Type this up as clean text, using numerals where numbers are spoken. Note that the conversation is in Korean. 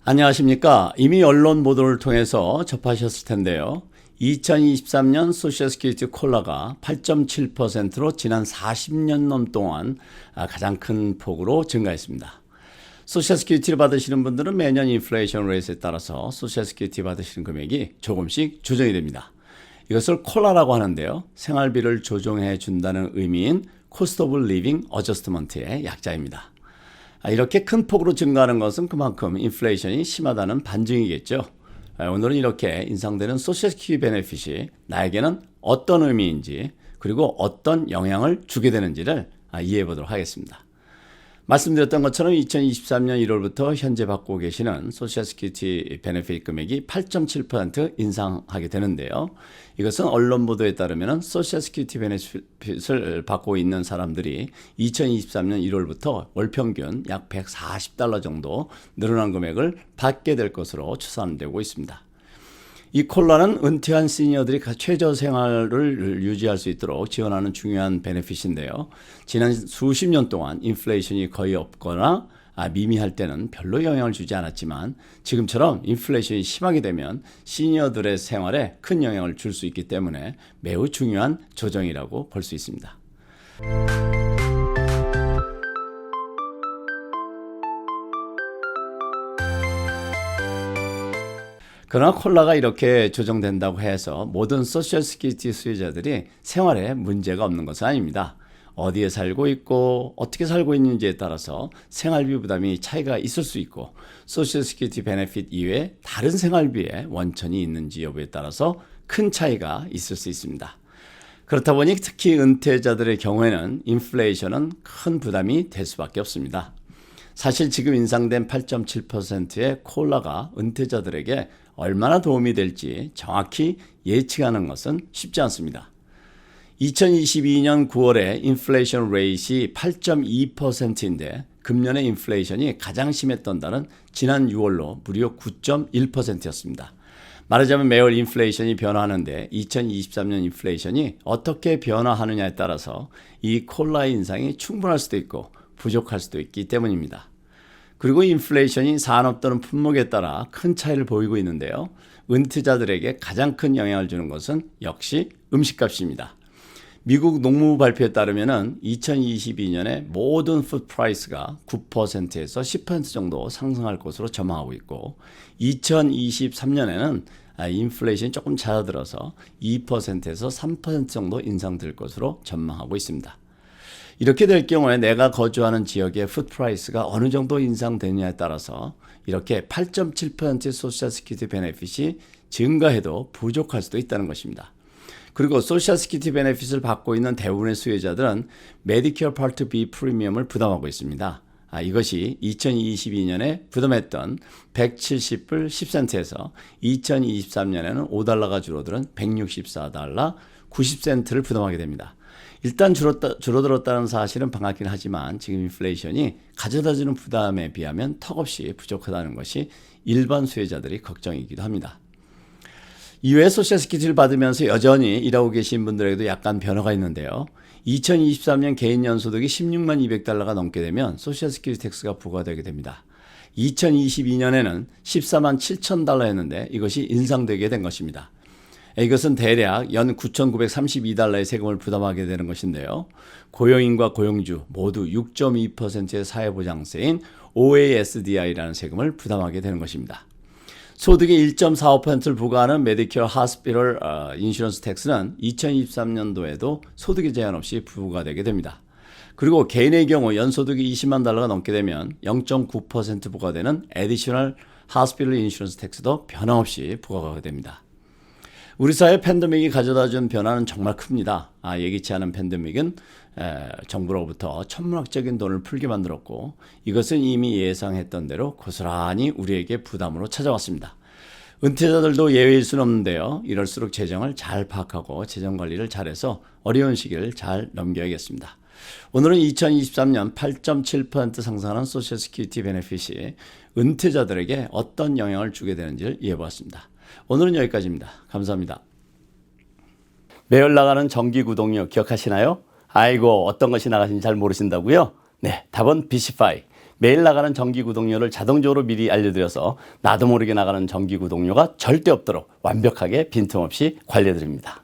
안녕하십니까. 이미 언론 보도를 통해서 접하셨을 텐데요. 2023년 소셜시큐리티 콜라가 8.7%로 지난 40년 넘 동안 가장 큰 폭으로 증가했습니다. 소셜시큐리티를 받으시는 분들은 매년 인플레이션 레이트에 따라서 소셜시큐리티 받으시는 금액이 조금씩 조정이 됩니다. 이것을 콜라라고 하는데요. 생활비를 조정해 준다는 의미인 코스트 오브 리빙 어저스트먼트의 약자입니다. 이렇게 큰 폭으로 증가하는 것은 그만큼 인플레이션이 심하다는 반증이겠죠. 오늘은 이렇게 인상되는 소셜시큐리티 베네핏이 나에게는 어떤 의미인지 그리고 어떤 영향을 주게 되는지를 이해해 보도록 하겠습니다. 말씀드렸던 것처럼 2023년 1월부터 현재 받고 계시는 소셜시큐리티 베네핏 금액이 8.7% 인상하게 되는데요. 이것은 언론 보도에 따르면 소셜시큐리티 베네핏을 받고 있는 사람들이 2023년 1월부터 월 평균 약 $140 정도 늘어난 금액을 받게 될 것으로 추산되고 있습니다. 이 콜라는 은퇴한 시니어들이 최저 생활을 유지할 수 있도록 지원하는 중요한 베네핏인데요. 지난 수십 년 동안 인플레이션이 거의 없거나 미미할 때는 별로 영향을 주지 않았지만 지금처럼 인플레이션이 심하게 되면 시니어들의 생활에 큰 영향을 줄 수 있기 때문에 매우 중요한 조정이라고 볼 수 있습니다. 그러나 콜라가 이렇게 조정된다고 해서 모든 소셜시큐리티 수요자들이 생활에 문제가 없는 것은 아닙니다. 어디에 살고 있고 어떻게 살고 있는지에 따라서 생활비 부담이 차이가 있을 수 있고 소셜시큐리티 베네핏 이외에 다른 생활비에 원천이 있는지 여부에 따라서 큰 차이가 있을 수 있습니다. 그렇다 보니 특히 은퇴자들의 경우에는 인플레이션은 큰 부담이 될 수밖에 없습니다. 사실 지금 인상된 8.7%의 콜라가 은퇴자들에게 얼마나 도움이 될지 정확히 예측하는 것은 쉽지 않습니다. 2022년 9월에 인플레이션 레이트이 8.2%인데 금년의 인플레이션이 가장 심했던 달은 지난 6월로 무려 9.1%였습니다. 말하자면 매월 인플레이션이 변화하는데 2023년 인플레이션이 어떻게 변화하느냐에 따라서 이 콜라의 인상이 충분할 수도 있고 부족할 수도 있기 때문입니다. 그리고 인플레이션이 산업 또는 품목에 따라 큰 차이를 보이고 있는데요. 은퇴자들에게 가장 큰 영향을 주는 것은 역시 음식값입니다. 미국 농무부 발표에 따르면 2022년에 모든 푸드 프라이스가 9%에서 10% 정도 상승할 것으로 전망하고 있고 2023년에는 인플레이션이 조금 잦아들어서 2%에서 3% 정도 인상될 것으로 전망하고 있습니다. 이렇게 될 경우에 내가 거주하는 지역의 푸드 프라이스가 어느 정도 인상되느냐에 따라서 이렇게 8.7%의 소셜시큐리티 베네핏이 증가해도 부족할 수도 있다는 것입니다. 그리고 소셜시큐리티 베네핏을 받고 있는 대부분의 수요자들은 메디케어 파트 B 프리미엄을 부담하고 있습니다. 이것이 2022년에 부담했던 170불 10센트에서 2023년에는 $5가 줄어들은 164달러 90센트를 부담하게 됩니다. 일단 줄어들었다는 사실은 반갑긴 하지만 지금 인플레이션이 가져다주는 부담에 비하면 턱없이 부족하다는 것이 일반 수요자들이 걱정이기도 합니다. 이외에 소셜시큐리티를 받으면서 여전히 일하고 계신 분들에게도 약간 변화가 있는데요. 2023년 개인 연소득이 16만 $200가 넘게 되면 소셜시큐리티 텍스가 부과되게 됩니다. 2022년에는 14만 $7,000였는데 이것이 인상되게 된 것입니다. 이것은 대략 연 $9,932의 세금을 부담하게 되는 것인데요. 고용인과 고용주 모두 6.2%의 사회보장세인 OASDI라는 세금을 부담하게 되는 것입니다. 소득의 1.45%를 부과하는 메디케어 하스피털 인슈런스 텍스는 2023년도에도 소득의 제한 없이 부과되게 됩니다. 그리고 개인의 경우 연소득이 $20만 넘게 되면 0.9% 부과되는 애디셔널 하스피털 인슈런스 텍스도 변함없이 부과가 됩니다. 우리 사회 팬데믹이 가져다준 변화는 정말 큽니다. 예기치 않은 팬데믹은 정부로부터 천문학적인 돈을 풀게 만들었고 이것은 이미 예상했던 대로 고스란히 우리에게 부담으로 찾아왔습니다. 은퇴자들도 예외일 수는 없는데요. 이럴수록 재정을 잘 파악하고 재정 관리를 잘해서 어려운 시기를 잘 넘겨야겠습니다. 오늘은 2023년 8.7% 상승하는 소셜시큐리티 베네핏이 은퇴자들에게 어떤 영향을 주게 되는지를 이해해보았습니다. 오늘은 여기까지입니다. 감사합니다. 매월 나가는 정기 구독료 기억하시나요? 아이고 어떤 것이 나가신지 잘 모르신다고요? 네, 답은 BCFI. 매일 나가는 정기 구독료를 자동적으로 미리 알려드려서 나도 모르게 나가는 정기 구독료가 절대 없도록 완벽하게 빈틈없이 관리해드립니다.